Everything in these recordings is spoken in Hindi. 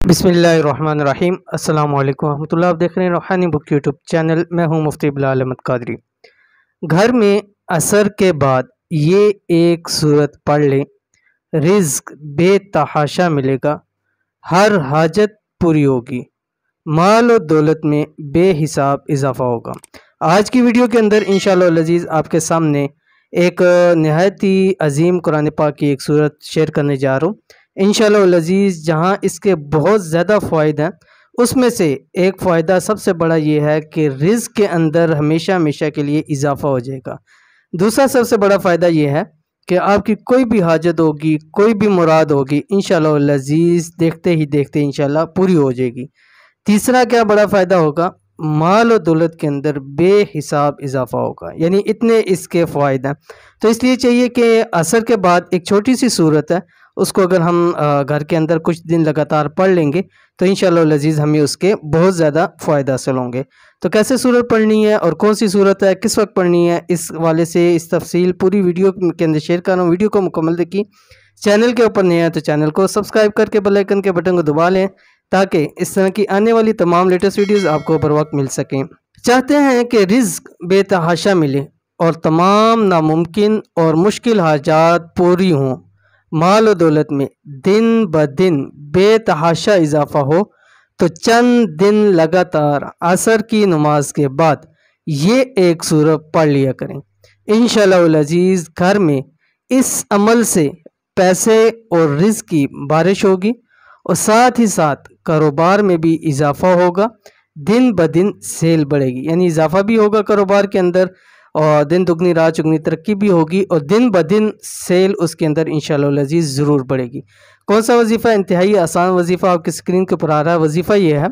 बिस्मिल्लाहिर्रहमानिर्रहीम अस्सलाम वालेकुम रहमतुल्लाह। आप देख रहे हैं रूहानी बुक यूट्यूब चैनल। मैं हूं मुफ्ती बिलाल अहमद कादरी। घर में असर के बाद ये एक सूरत पढ़ लें, रिज्क बेतहाशा मिलेगा, हर हाजत पूरी होगी, माल और दौलत में बेहिसाब इजाफा होगा। आज की वीडियो के अंदर इंशाअल्लाह लजीज़ आपके सामने एक नहायत ही अजीम कुरान पाक की एक सूरत शेयर करने जा रहा हूँ इंशाअल्लाह लजीज़, जहाँ इसके बहुत ज़्यादा फ़ायदे हैं। उसमें से एक फ़ायदा सबसे बड़ा ये है कि रिज़्क़ के अंदर हमेशा हमेशा के लिए इजाफ़ा हो जाएगा। दूसरा सबसे बड़ा फ़ायदा ये है कि आपकी कोई भी हाजत होगी, कोई भी मुराद होगी, इंशाअल्लाह लजीज़ देखते ही देखते इंशाअल्लाह पूरी हो जाएगी। तीसरा क्या बड़ा फ़ायदा होगा, माल और दौलत के अंदर बेहिसाब इजाफा होगा, यानी इतने इसके फ़ायदे हैं। तो इसलिए चाहिए कि असर के बाद एक छोटी सी सूरत है, उसको अगर हम घर के अंदर कुछ दिन लगातार पढ़ लेंगे तो इंशाअल्लाह लजीज़ हमें उसके बहुत ज़्यादा फ़ायदा हासिल होंगे। तो कैसे सूरत पढ़नी है और कौन सी सूरत है, किस वक्त पढ़नी है, इस वाले से इस तफसील पूरी वीडियो के अंदर शेयर कर रहा हूँ। वीडियो को मुकम्मल देखिए। चैनल के ऊपर नया है तो चैनल को सब्सक्राइब करके बेल आइकन के बटन को दबा लें ताकि इस तरह की आने वाली तमाम लेटेस्ट वीडियोस आपको बर वक्त मिल सकें। चाहते हैं कि रिज्क बेतहाशा मिले और तमाम नामुमकिन और मुश्किल हाजात पूरी हों, माल और दौलत में दिन ब दिन बेतहाशा इजाफा हो, तो चंद दिन लगातार असर की नमाज के बाद ये एक सूरत पढ़ लिया करें। इंशाअल्लाह अज़ीज़ घर में इस अमल से पैसे और रिज़्क की बारिश होगी और साथ ही साथ कारोबार में भी इजाफा होगा, दिन ब दिन सेल बढ़ेगी, यानी इजाफा भी होगा कारोबार के अंदर और दिन दुगनी रात चुगनी तरक्की भी होगी और दिन ब दिन सेल उसके अंदर इंशाअल्लाह अज़ीज़ ज़रूर बढ़ेगी। कौन सा वजीफ़ा? इंतहाई आसान वजीफ़ा आपकी स्क्रीन के ऊपर आ रहा है। वजीफ़ा ये है,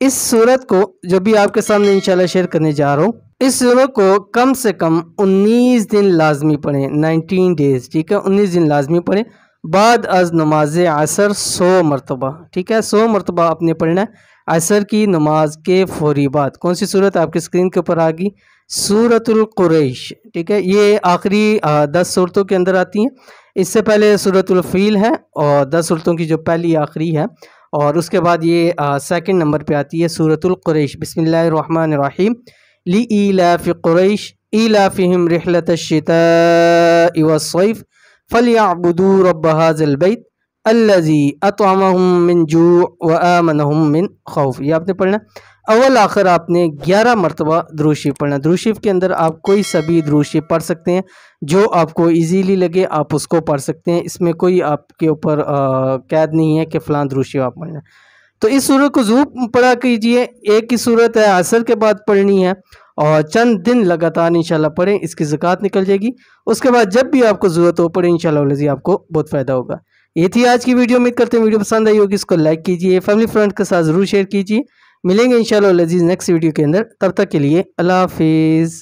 इस सूरत को जो भी आपके सामने इंशाअल्लाह शेयर करने जा रहा हूँ, इस सूरत को कम से कम 19 दिन लाजमी पढ़ें, 19 डेज़, ठीक है, 19 दिन लाजमी पढ़ें। बाद अज नमाज असर 100 मरतबा, ठीक है, 100 मरतबा आपने पढ़ना है असर की नमाज के फौरी बाद। कौन सी सूरत आपकी स्क्रीन के ऊपर आ गई? सूरतुल कुरैश, ठीक है, ये आखिरी 10 सूरतों के अंदर आती हैं। इससे पहले सूरतुल फील है और 10 सूरतों की जो पहली आखिरी है, और उसके बाद ये सेकंड नंबर पे आती है सूरतुल कुरैश। बिस्मिल्लाहिर्रहमानिर्रहीम। लिईलाफि कुरैश ईलाफिहिम रिहलतश शिताइ वस्सैफ फलयअबुदू रब्ब हाज़िल बैत अल्लज़ी अतअमहुम मिन जू' व आमनहुम मिन खौफ। ये आपने पढ़ना। अव्वल आखिर आपने 11 मरतबा दुरूद शरीफ पढ़ना। दुरूद शरीफ के अंदर आप कोई सभी दुरूद शरीफ पढ़ सकते हैं, जो आपको इजीली लगे आप उसको पढ़ सकते हैं। इसमें कोई आपके ऊपर कैद नहीं है कि फ़लाँ दुरूद शरीफ आप पढ़ना। तो इस सूरत को ज़रूर पढ़ा कीजिए। एक ही सूरत है, असर के बाद पढ़नी है और चंद दिन लगातार इंशाल्लाह पढ़ें, इसकी ज़कात निकल जाएगी। उसके बाद जब भी आपको ज़रूरत हो पढ़े इंशाल्लाह लज़ीज़ आपको बहुत फ़ायदा होगा। ये थी आज की वीडियो। उम्मीद करते हैं वीडियो पसंद आई होगी। इसको लाइक कीजिए, फैमिली फ्रेंड के साथ ज़रूर शेयर कीजिए। मिलेंगे इंशाल्लाह लज़ीज़ नेक्स्ट वीडियो के अंदर। तब तक के लिए अल्लाह हाफिज़।